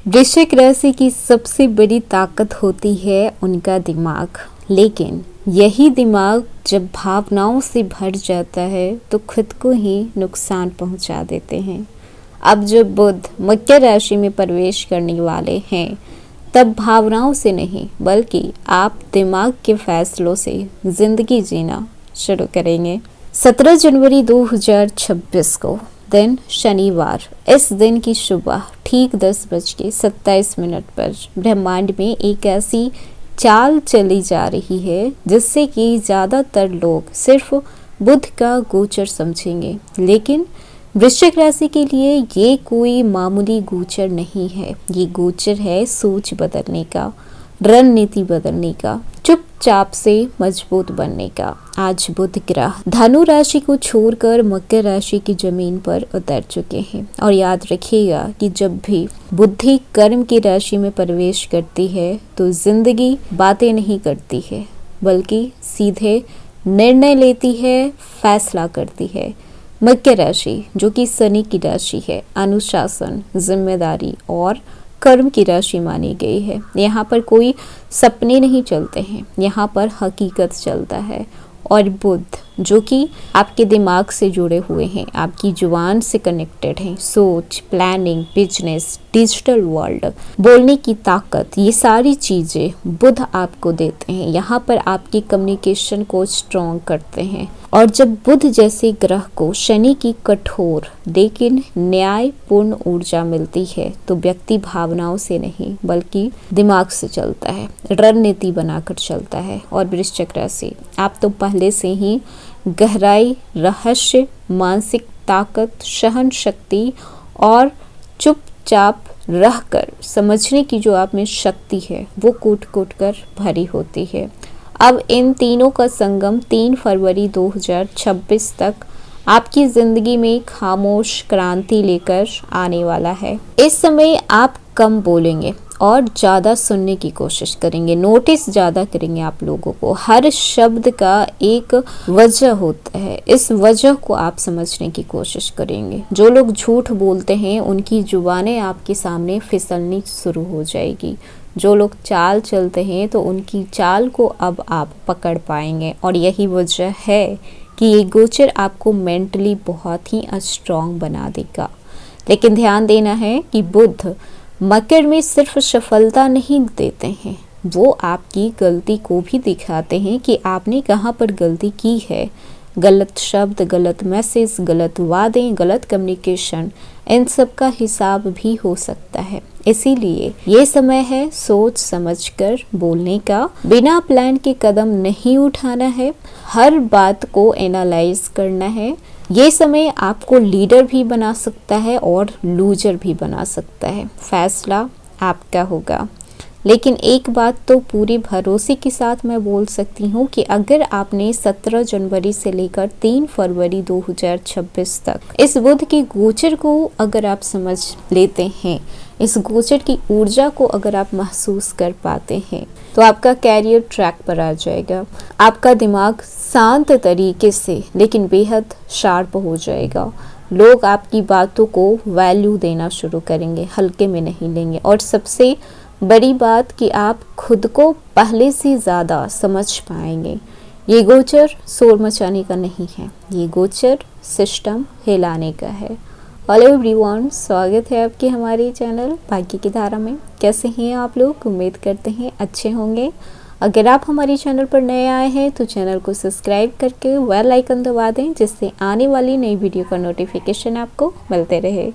वृश्चिक राशि की सबसे बड़ी ताकत होती है उनका दिमाग, लेकिन यही दिमाग जब भावनाओं से भर जाता है तो खुद को ही नुकसान पहुंचा देते हैं। अब जब बुध मकर राशि में प्रवेश करने वाले हैं तब भावनाओं से नहीं बल्कि आप दिमाग के फैसलों से जिंदगी जीना शुरू करेंगे। 17 जनवरी 2026 को दिन शनिवार, इस दिन की सुबह ठीक 10:27 पर ब्रह्मांड में एक ऐसी चाल चली जा रही है जिससे कि ज़्यादातर लोग सिर्फ बुध का गोचर समझेंगे, लेकिन वृश्चिक राशि के लिए ये कोई मामूली गोचर नहीं है। ये गोचर है सोच बदलने का, रणनीति बदलने का, चुपचाप से मजबूत बनने का। आज बुध ग्रह धनु राशि को छोड़कर मकर राशि की जमीन पर उतर चुके हैं और याद रखिएगा कि जब भी बुद्धि कर्म की राशि में प्रवेश करती है तो जिंदगी बातें नहीं करती है बल्कि सीधे निर्णय लेती है, फैसला करती है। मकर राशि जो कि शनि की राशि है, अनुशासन, जिम्मेदारी और कर्म की राशि मानी गई है। यहाँ पर कोई सपने नहीं चलते हैं, यहाँ पर हकीकत चलता है। और बुध जो कि आपके दिमाग से जुड़े हुए हैं, आपकी जुबान से कनेक्टेड हैं, सोच, प्लानिंग, बिजनेस, डिजिटल वर्ल्ड, बोलने की ताकत, ये सारी चीज़ें बुध आपको देते हैं। यहाँ पर आपकी कम्युनिकेशन को स्ट्रॉन्ग करते हैं। और जब बुध जैसे ग्रह को शनि की कठोर लेकिन न्यायपूर्ण ऊर्जा मिलती है तो व्यक्ति भावनाओं से नहीं बल्कि दिमाग से चलता है, रणनीति बनाकर चलता है। और वृश्चिक राशि, आप तो पहले से ही गहराई, रहस्य, मानसिक ताकत, सहन शक्ति और चुपचाप रहकर समझने की जो आप में शक्ति है वो कूट कूट कर भरी होती है। अब इन तीनों का संगम 3 फरवरी 2026 तक आपकी जिंदगी में खामोश क्रांति लेकर आने वाला है। इस समय आप कम बोलेंगे और ज़्यादा सुनने की कोशिश करेंगे, नोटिस ज़्यादा करेंगे आप लोगों को। हर शब्द का एक वजह होता है, इस वजह को आप समझने की कोशिश करेंगे। जो लोग झूठ बोलते हैं उनकी जुबानें आपके सामने फिसलनी शुरू हो जाएगी। जो लोग चाल चलते हैं तो उनकी चाल को अब आप पकड़ पाएंगे। और यही वजह है कि ये गोचर आपको मेंटली बहुत ही स्ट्रॉन्ग बना देगा। लेकिन ध्यान देना है कि बुध मकर में सिर्फ सफलता नहीं देते हैं, वो आपकी गलती को भी दिखाते हैं कि आपने कहाँ पर गलती की है। गलत शब्द, गलत मैसेज, गलत वादे, गलत कम्युनिकेशन, इन सब का हिसाब भी हो सकता है। इसीलिए ये समय है सोच समझकर बोलने का, बिना प्लान के कदम नहीं उठाना है, हर बात को एनालाइज करना है। ये समय आपको लीडर भी बना सकता है और लूजर भी बना सकता है। फैसला आपका होगा। लेकिन एक बात तो पूरे भरोसे के साथ मैं बोल सकती हूँ कि अगर आपने 17 जनवरी से लेकर 3 फरवरी 2026 तक इस बुध के गोचर को अगर आप समझ लेते हैं, इस गोचर की ऊर्जा को अगर आप महसूस कर पाते हैं तो आपका कैरियर ट्रैक पर आ जाएगा। आपका दिमाग शांत तरीके से लेकिन बेहद शार्प हो जाएगा। लोग आपकी बातों को वैल्यू देना शुरू करेंगे, हल्के में नहीं लेंगे। और सबसे बड़ी बात कि आप खुद को पहले से ज़्यादा समझ पाएंगे। ये गोचर शोर मचाने का नहीं है, ये गोचर सिस्टम हिलाने का है। हेलो एवरीवन, स्वागत है आपके हमारे चैनल भाग्य की धारा में। कैसे हैं आप लोग? उम्मीद करते हैं अच्छे होंगे। अगर आप हमारे चैनल पर नए आए हैं तो चैनल को सब्सक्राइब करके बेल आइकन दबा दें जिससे आने वाली नई वीडियो का नोटिफिकेशन आपको मिलते रहे।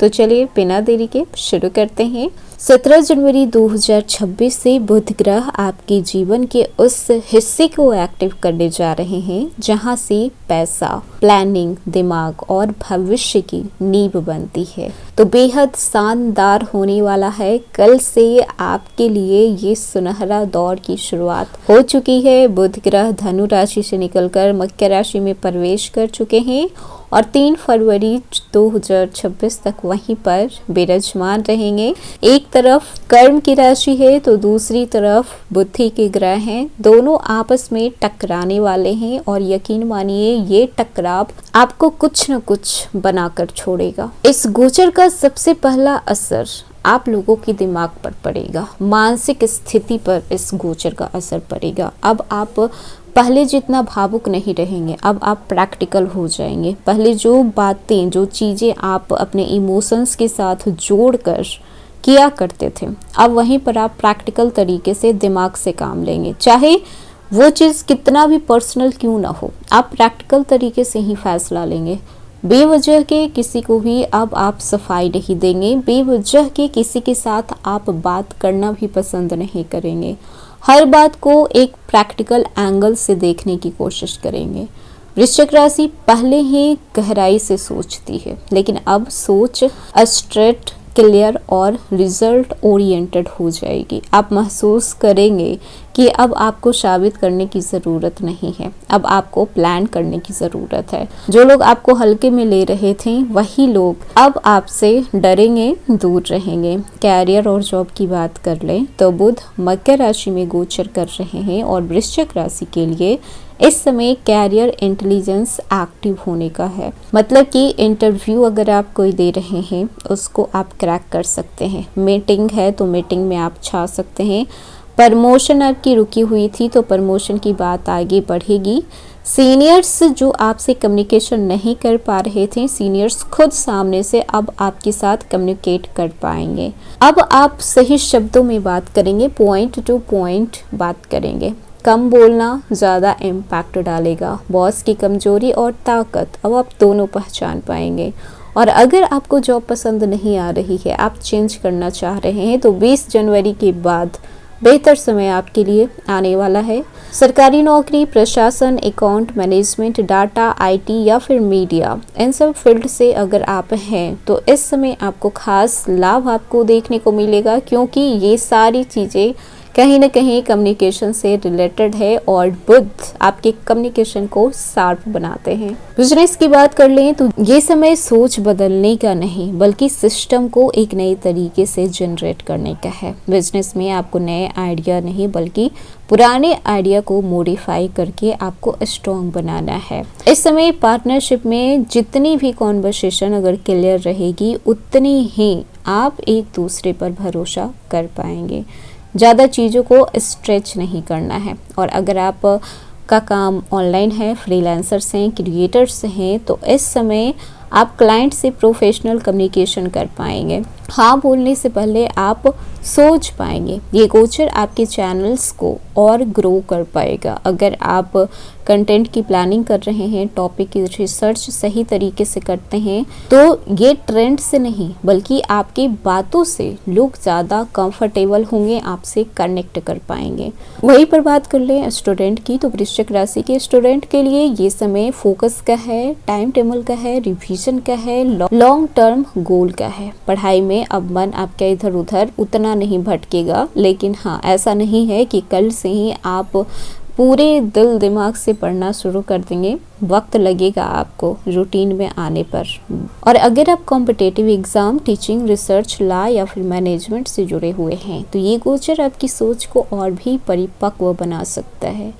तो चलिए बिना देरी के शुरू करते हैं। 17 जनवरी 2026 से बुध ग्रह आपके जीवन के उस हिस्से को एक्टिव करने जा रहे हैं जहां से पैसा, प्लानिंग, दिमाग और भविष्य की नींव बनती है। तो बेहद शानदार होने वाला है। कल से आपके लिए ये सुनहरा दौर की शुरुआत हो चुकी है। बुध ग्रह धनु राशि से निकलकर मकर राशि में प्रवेश कर चुके हैं और 3 फरवरी 2026 तक वहीं पर विराजमान रहेंगे। एक तरफ कर्म की राशि है तो दूसरी तरफ बुद्धि के ग्रह हैं। दोनों आपस में टकराने वाले हैं और यकीन मानिए ये टकराव आपको कुछ न कुछ बनाकर छोड़ेगा। इस गोचर का सबसे पहला असर आप लोगों के दिमाग पर पड़ेगा, मानसिक स्थिति पर इस गोचर का असर पड़ेगा। अब आप पहले जितना भावुक नहीं रहेंगे, अब आप प्रैक्टिकल हो जाएंगे। पहले जो बातें, जो चीज़ें आप अपने इमोशंस के साथ जोड़कर किया करते थे, अब वहीं पर आप प्रैक्टिकल तरीके से दिमाग से काम लेंगे। चाहे वो चीज़ कितना भी पर्सनल क्यों ना हो, आप प्रैक्टिकल तरीके से ही फैसला लेंगे। बेवजह के किसी को भी अब आप सफाई नहीं देंगे, बेवजह के किसी के साथ आप बात करना भी पसंद नहीं करेंगे। हर बात को एक प्रैक्टिकल एंगल से देखने की कोशिश करेंगे। वृश्चिक राशि पहले ही गहराई से सोचती है, लेकिन अब सोच स्ट्रेट, क्लियर और रिजल्ट ओरिएंटेड हो जाएगी। आप महसूस करेंगे कि अब आपको साबित करने की ज़रूरत नहीं है, अब आपको प्लान करने की ज़रूरत है। जो लोग आपको हल्के में ले रहे थे, वही लोग अब आपसे डरेंगे, दूर रहेंगे। कैरियर और जॉब की बात कर लें तो बुध मकर राशि में गोचर कर रहे हैं और वृश्चिक राशि के लिए इस समय कैरियर इंटेलिजेंस एक्टिव होने का है। मतलब कि इंटरव्यू अगर आप कोई दे रहे हैं, उसको आप क्रैक कर सकते हैं। मीटिंग है तो मीटिंग में आप छा सकते हैं। प्रमोशन आपकी रुकी हुई थी तो प्रमोशन की बात आगे बढ़ेगी। सीनियर्स जो आपसे कम्युनिकेशन नहीं कर पा रहे थे, सीनियर्स खुद सामने से अब आपके साथ कम्युनिकेट कर पाएंगे। अब आप सही शब्दों में बात करेंगे, पॉइंट टू पॉइंट बात करेंगे। कम बोलना ज़्यादा इम्पैक्ट डालेगा। बॉस की कमजोरी और ताकत अब आप दोनों पहचान पाएंगे। और अगर आपको जॉब पसंद नहीं आ रही है, आप चेंज करना चाह रहे हैं, तो 20 जनवरी के बाद बेहतर समय आपके लिए आने वाला है। सरकारी नौकरी, प्रशासन, अकाउंट मैनेजमेंट, डाटा, आईटी या फिर मीडिया, इन सब फील्ड से अगर आप हैं तो इस समय आपको खास लाभ आपको देखने को मिलेगा, क्योंकि ये सारी चीज़ें कहीं ना कहीं कम्युनिकेशन से रिलेटेड है और बुध आपके कम्युनिकेशन को शार्प बनाते हैं। बिजनेस की बात कर लें तो ये समय सोच बदलने का नहीं, बल्कि सिस्टम को एक नए तरीके से जनरेट करने का है। बिजनेस में आपको नए आइडिया नहीं, बल्कि पुराने आइडिया को मॉडिफाई करके आपको स्ट्रॉन्ग बनाना है। इस समय पार्टनरशिप में जितनी भी कॉन्वर्सेशन अगर क्लियर रहेगी, उतनी ही आप एक दूसरे पर भरोसा कर पाएंगे। ज़्यादा चीज़ों को स्ट्रेच नहीं करना है। और अगर आप का काम ऑनलाइन है, फ्रीलांसर्स हैं, क्रिएटर्स हैं, तो इस समय आप क्लाइंट से प्रोफेशनल कम्युनिकेशन कर पाएंगे। हाँ बोलने से पहले आप सोच पाएंगे। ये गोचर आपके चैनल्स को और ग्रो कर पाएगा। अगर आप कंटेंट की प्लानिंग कर रहे हैं, टॉपिक की रिसर्च सही तरीके से करते हैं, तो ये ट्रेंड से नहीं, बल्कि आपकी बातों से लोग ज़्यादा कंफर्टेबल होंगे, आपसे कनेक्ट कर पाएंगे। वहीं पर बात कर लें स्टूडेंट की, तो वृश्चिक राशि के स्टूडेंट के लिए ये समय फोकस का है, टाइम टेबल का है, रिविजन का है, लॉन्ग टर्म गोल का है। पढ़ाई में अब मन आपका इधर उधर उतना नहीं भटकेगा, लेकिन हाँ, ऐसा नहीं है कि कल से ही आप पूरे दिल दिमाग से पढ़ना शुरू कर देंगे। वक्त लगेगा आपको रूटीन में आने पर। और अगर आप competitive exam, teaching, research, law या फिर मैनेजमेंट से जुड़े हुए हैं, तो ये गोचर आपकी सोच को और भी परिपक्व बना सकता है।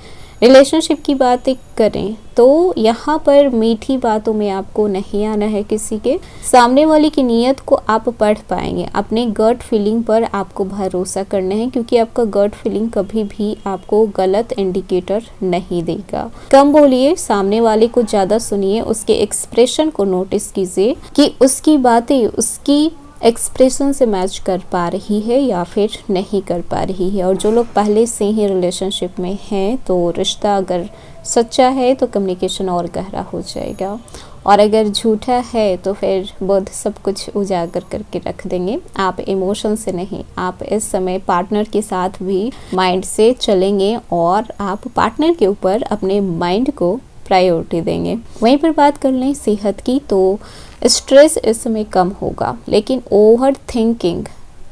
रिलेशनशिप की बातें करें तो यहाँ पर मीठी बातों में आपको नहीं आना है। किसी के सामने वाले की नीयत को आप पढ़ पाएंगे। अपने गट फीलिंग पर आपको भरोसा करना है, क्योंकि आपका गट फीलिंग कभी भी आपको गलत इंडिकेटर नहीं देगा। कम बोलिए, सामने वाले को ज़्यादा सुनिए, उसके एक्सप्रेशन को नोटिस कीजिए कि उसकी बातें उसकी एक्सप्रेशन से मैच कर पा रही है या फिर नहीं कर पा रही है। और जो लोग पहले से ही रिलेशनशिप में हैं, तो रिश्ता अगर सच्चा है तो कम्युनिकेशन और गहरा हो जाएगा, और अगर झूठा है तो फिर बुध सब कुछ उजागर करके रख देंगे। आप इमोशन से नहीं, आप इस समय पार्टनर के साथ भी माइंड से चलेंगे और आप पार्टनर के ऊपर अपने माइंड को प्रायोरिटी देंगे। वहीं पर बात कर लें सेहत की, तो स्ट्रेस इस समय कम होगा, लेकिन ओवर थिंकिंग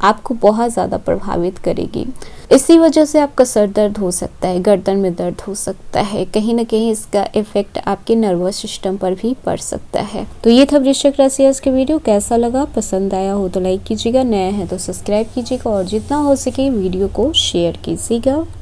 आपको बहुत ज़्यादा प्रभावित करेगी। इसी वजह से आपका सर दर्द हो सकता है, गर्दन में दर्द हो सकता है, कहीं ना कहीं इसका इफेक्ट आपके नर्वस सिस्टम पर भी पड़ सकता है। तो ये था वृश्चिक राशि आज के वीडियो। कैसा लगा? पसंद आया हो तो लाइक कीजिएगा, नया है तो सब्सक्राइब कीजिएगा और जितना हो सके वीडियो को शेयर कीजिएगा।